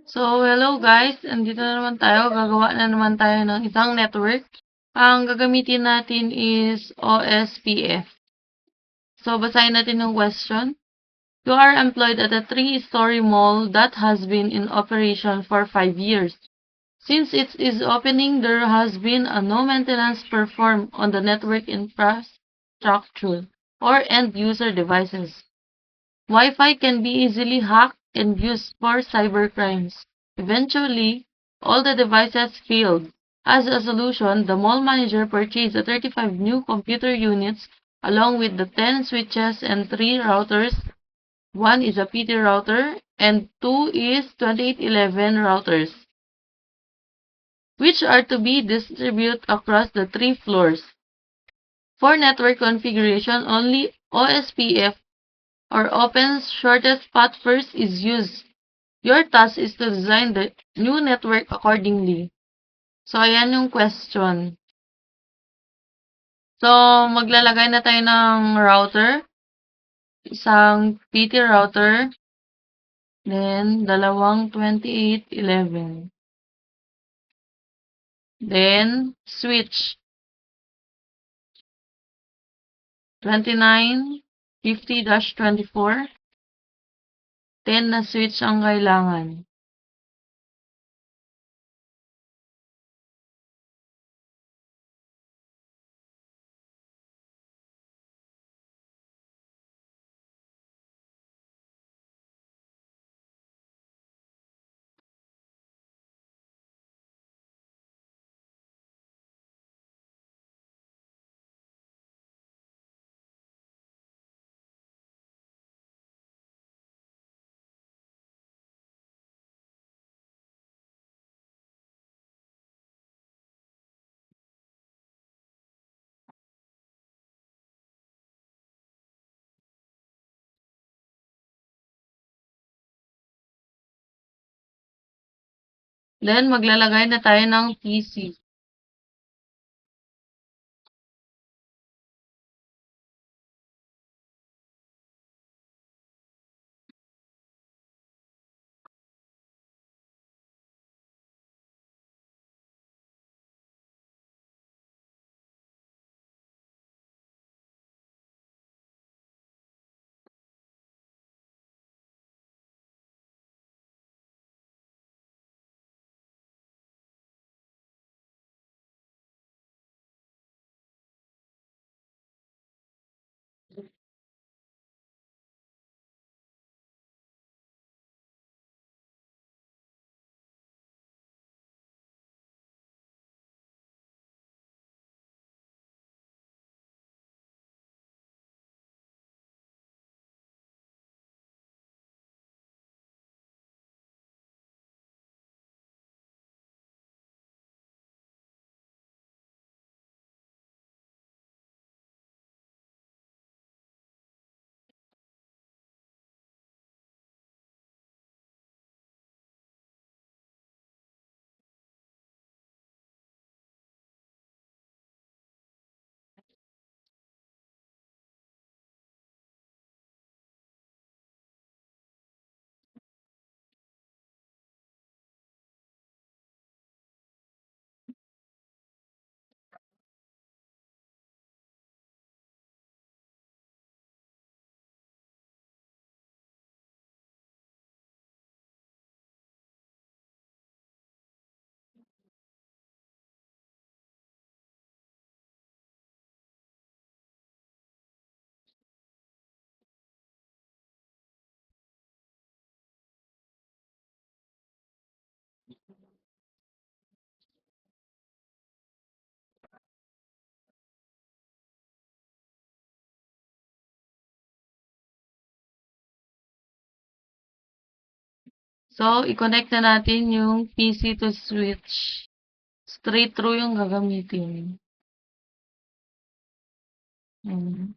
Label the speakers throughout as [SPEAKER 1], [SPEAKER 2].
[SPEAKER 1] So, hello guys! Andito na naman tayo. Gagawa na naman tayo ng isang network. Ang gagamitin natin is OSPF. So, basahin natin yung question. You are employed at a 3-story mall that has been in operation for 5 years. Since it is opening, there has been no maintenance performed on the network infrastructure or end-user devices. Wi-Fi can be easily hacked and used for cybercrimes. Eventually, all the devices failed. As a solution, the mall manager purchased the 35 new computer units along with the 10 switches and 3 routers. One is a PT router and 2 is 2811 routers, which are to be distributed across the 3 floors. For network configuration, only OSPF or Open Shortest Path First is used. Your task is to design the new network accordingly. So, ayan yung question. So, maglalagay na tayo ng router. Isang PT router. Then, dalawang 2811. Then, switch. 2950-24. 10 na switch ang kailangan. Then, maglalagay na tayo ng PC. So, i-connect na natin yung PC to switch. Straight through yung gagamitin. Hmm.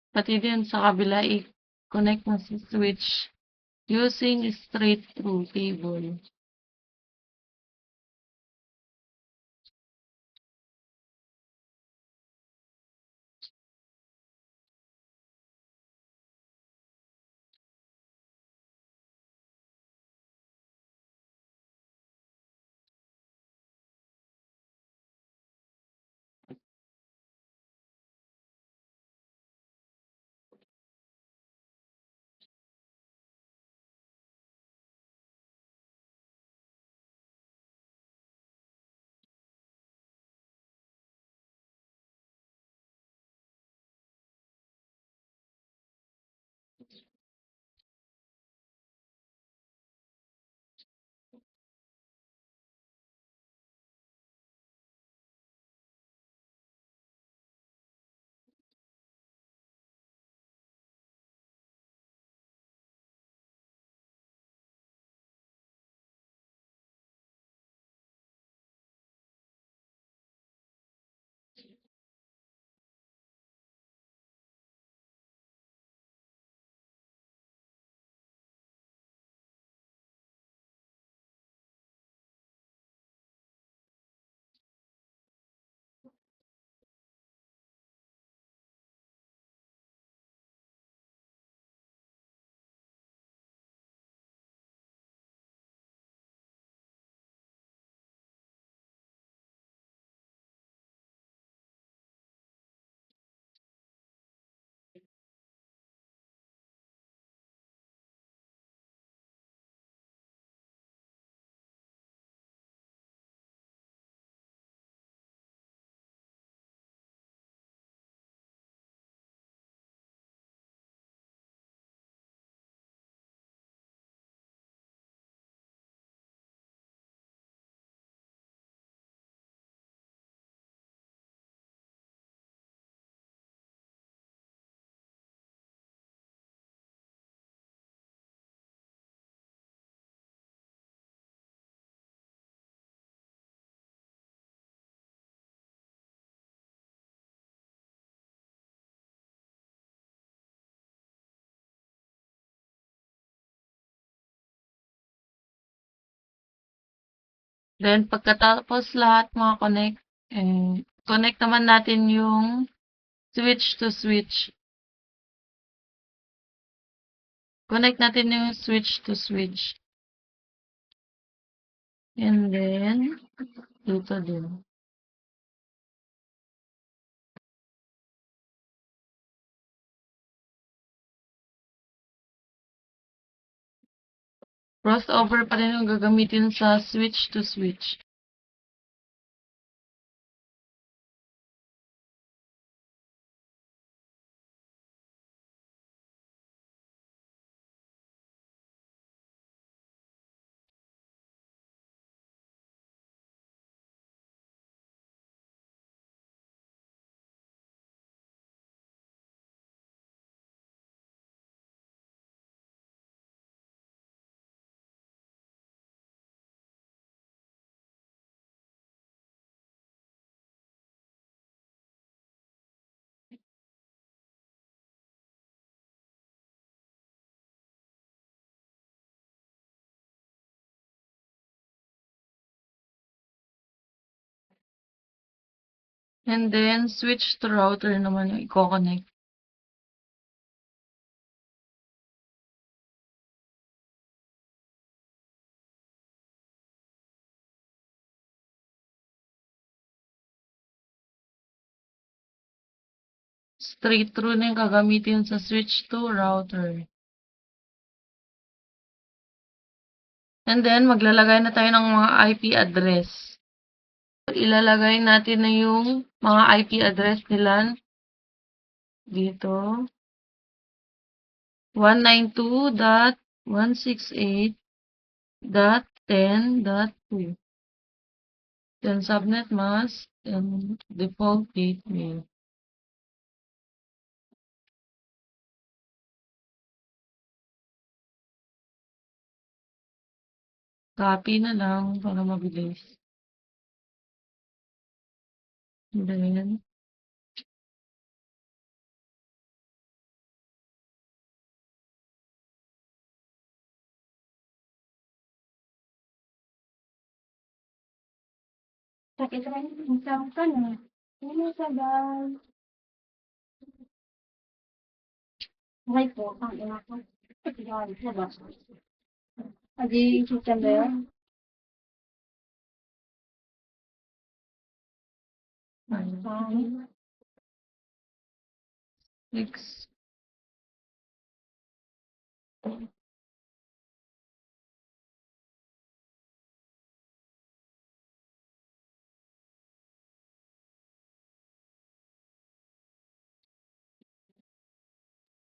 [SPEAKER 1] Pati din sa kabila, i-connect mo si switch using straight through cable. Then, pagkatapos lahat mga connect, connect naman natin yung switch to switch. Connect natin yung switch to switch. And then, dito din. Crossover pa rin yung gagamitin sa switch to switch. And then, switch to router naman yung i-connect. Straight through na yung gagamitin sa switch to router. And then, maglalagay na tayo ng mga IP address. Ilalagay natin na yung mga IP address nila dito. 192.168.10.2. Then, subnet mask and default gateway. Copy na lang para mabilis. Then,
[SPEAKER 2] Sakit rin isang ka na. Ano sa bag? Ay po, ang ina ko. Yan, sa bag. Adi, susan ba yun? Ay,
[SPEAKER 1] 6.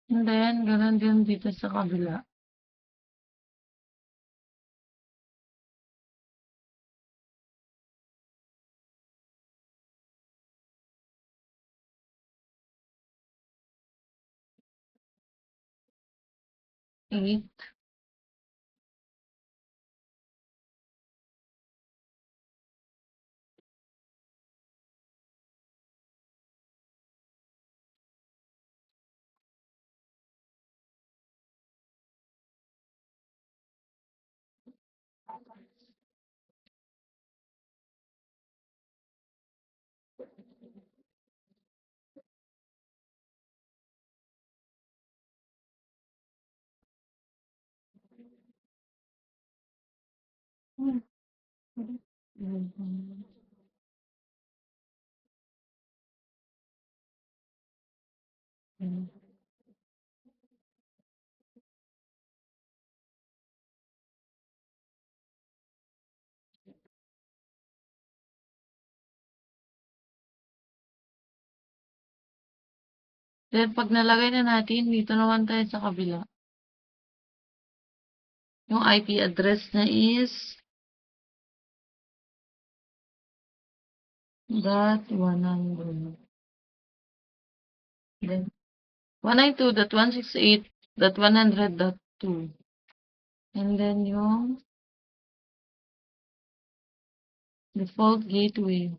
[SPEAKER 1] And then, ganun din dito sa kabila. Eight. Mhm. Then, pag nalagay na natin, dito naman tayo sa kabila. Yung IP address na is .100. Then, 192.168.100.2. And then, yung default gateway.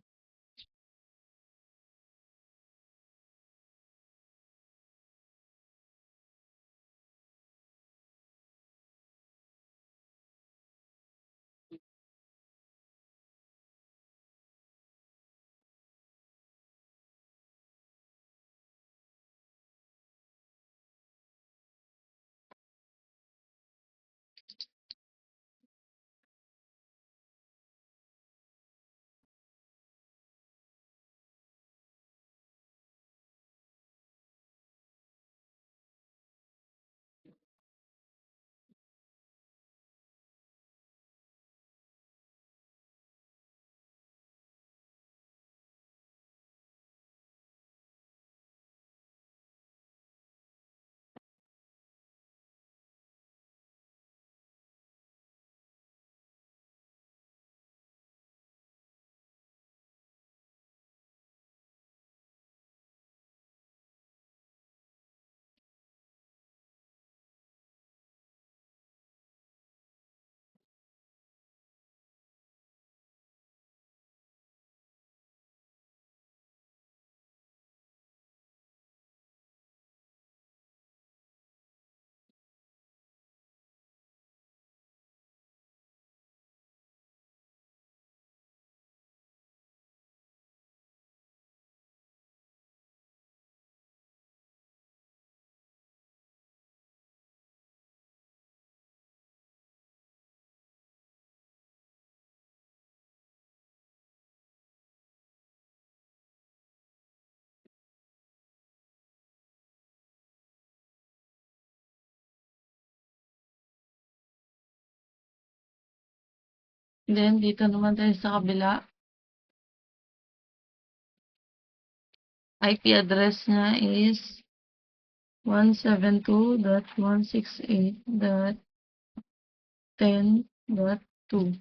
[SPEAKER 1] Then, dito naman tayo sa kabila. IP address niya is 172.168.10.2.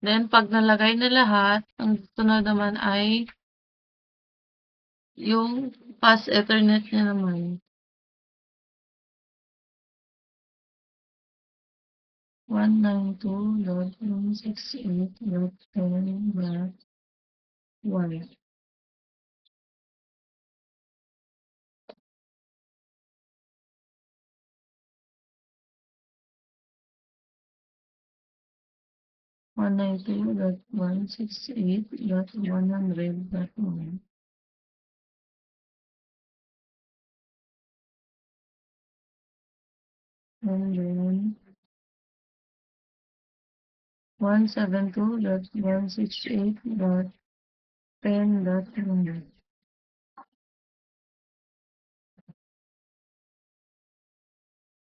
[SPEAKER 1] Then, pag nalagay na lahat, ang sunod naman ay yung pass Ethernet niya naman. 192.168.10.1. 192.168.100.1. And then 172.168.10.1.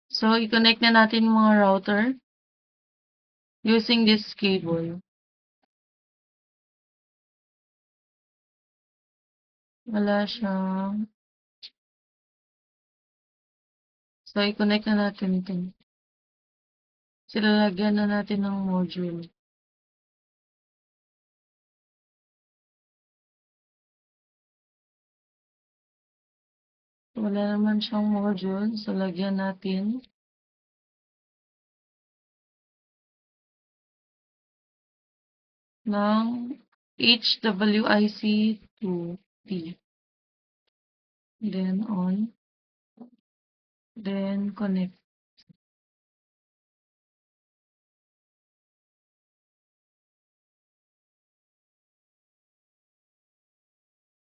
[SPEAKER 1] So, i-connect na natin yung mga router using this cable. Wala siyang. So, i-connect na natin ito. Silalagyan na natin ng module. Wala naman siyang module. So, lagyan natin ng HWIC2P. Then, on. Then, connect.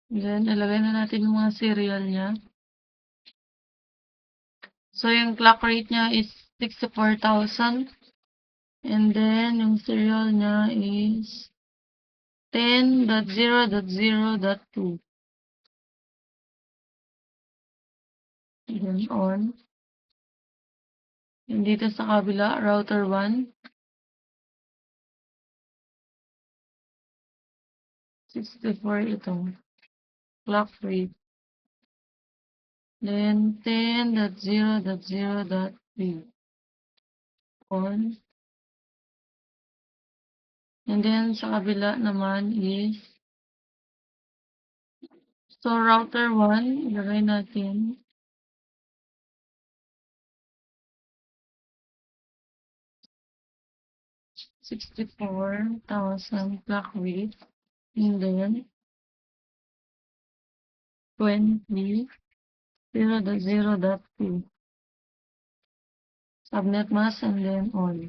[SPEAKER 1] Then, ilagay na natin yung mga serial niya. So, yung clock rate niya is 64,000. And then, yung serial niya is 10.0.0.2. Then, on. And dito sa kabila, router 1. 64 ito. Clock rate. Then, 10.0.0.3. On. And then, sa kabila naman is, so, router 1, ilagay natin. $64,000 clock rate. And then, 20.0.0.2. Subnet mask and then on.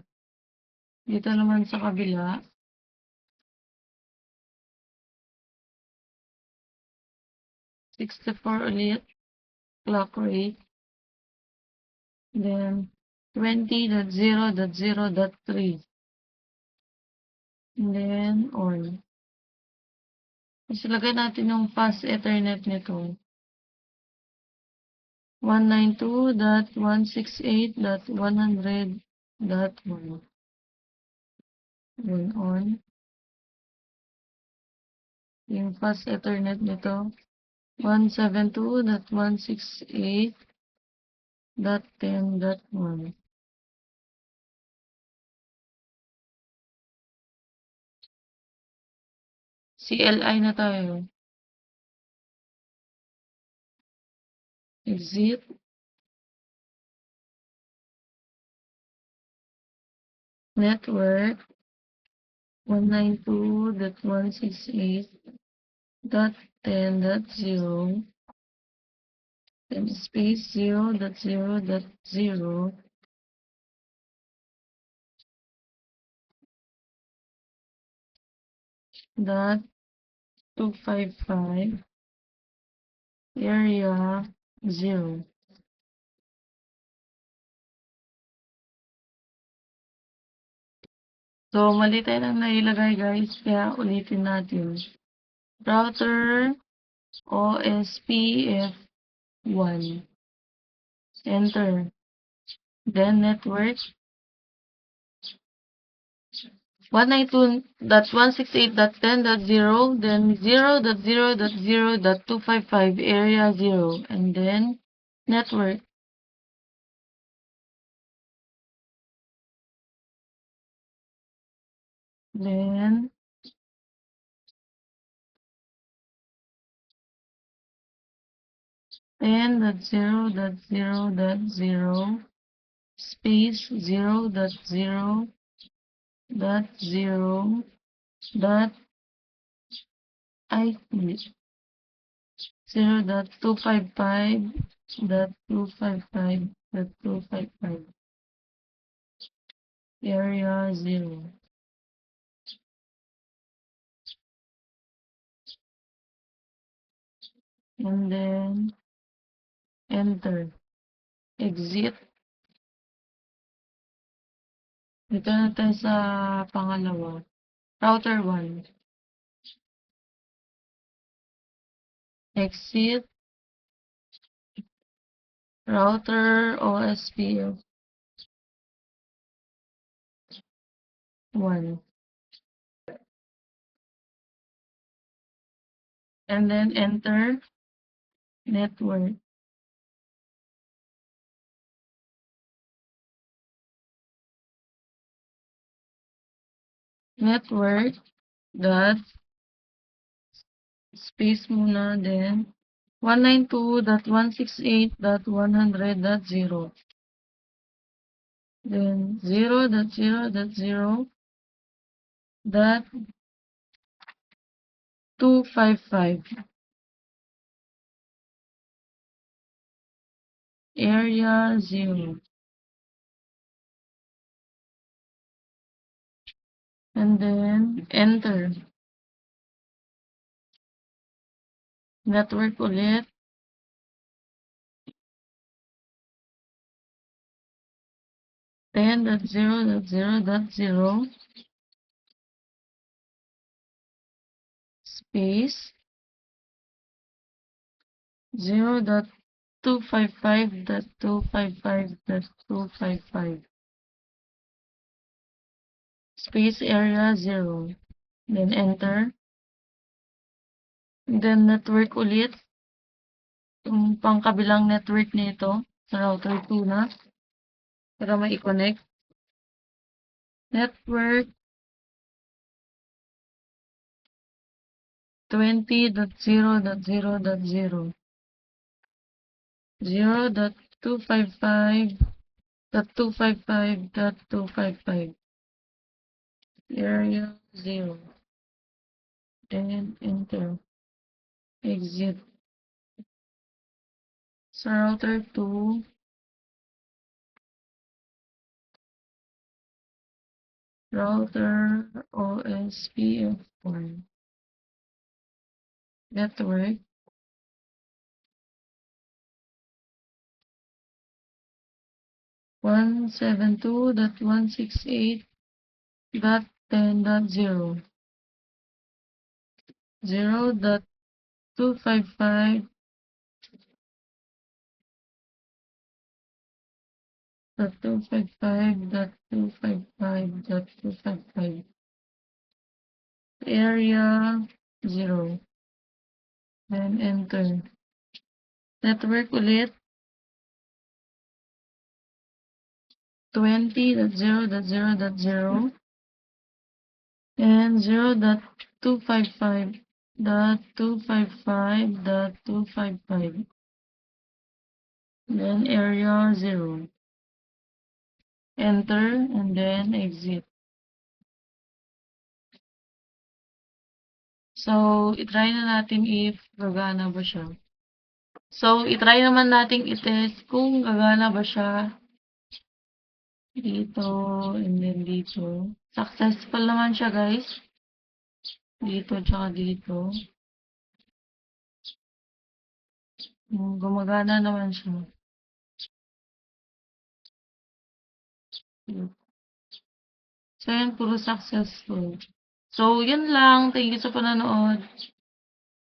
[SPEAKER 1] Dito naman sa kabila, 64 ulit, clock rate. Then, 20.0.0.3. And then, on. Tapos ilagay natin yung fast Ethernet nito. 192.168.100.1. Then, on. Yung fast Ethernet nito. 172.168.10.1. CLI na tayo. Exit. Network. 192.168.10.0. Then space 0.0.0. Dot 255 area 0. So, mali tayo lang nailagay guys, kaya ulitin natin. Router OSPF1. Enter. Then network 192.168.10.0, then 0.0.0.255 area 0, and then network. Then, and dot 0 dot 0 dot 0 space 0 dot 0 dot 0 dot I 0 dot 255 dot 255 dot 255 area 0. And then enter. Exit. Dito na tayo sa pangalawa. Router 1. Exit. Router OSPF 1. And then enter network. Network dot space muna then 192.168.100.0 then 0.0.0.255 area 0 and then enter network ulit 10.0.0.0 space 0.255.255.255 space area 0 then enter and then network ulit yung pangkabilang network nito sa router 2 na para mai-connect network 20.0.0.0 0.255.255.255 area 0 then enter exit sa router 2 router OSPF1 network 172.168.10.0 0.255.255.255.255 area 0 then enter network ulit 20.0.0.0 and 0.255.255.255 then area 0 enter and then exit. So, itry na natin if gagana ba siya. So, itry naman natin i-test kung gagana ba siya dito and then dito. Successful naman siya, guys. Dito tsaka dito. Gumagana naman siya. So, yan, puro successful. So, yun lang. Thank you sa panonood.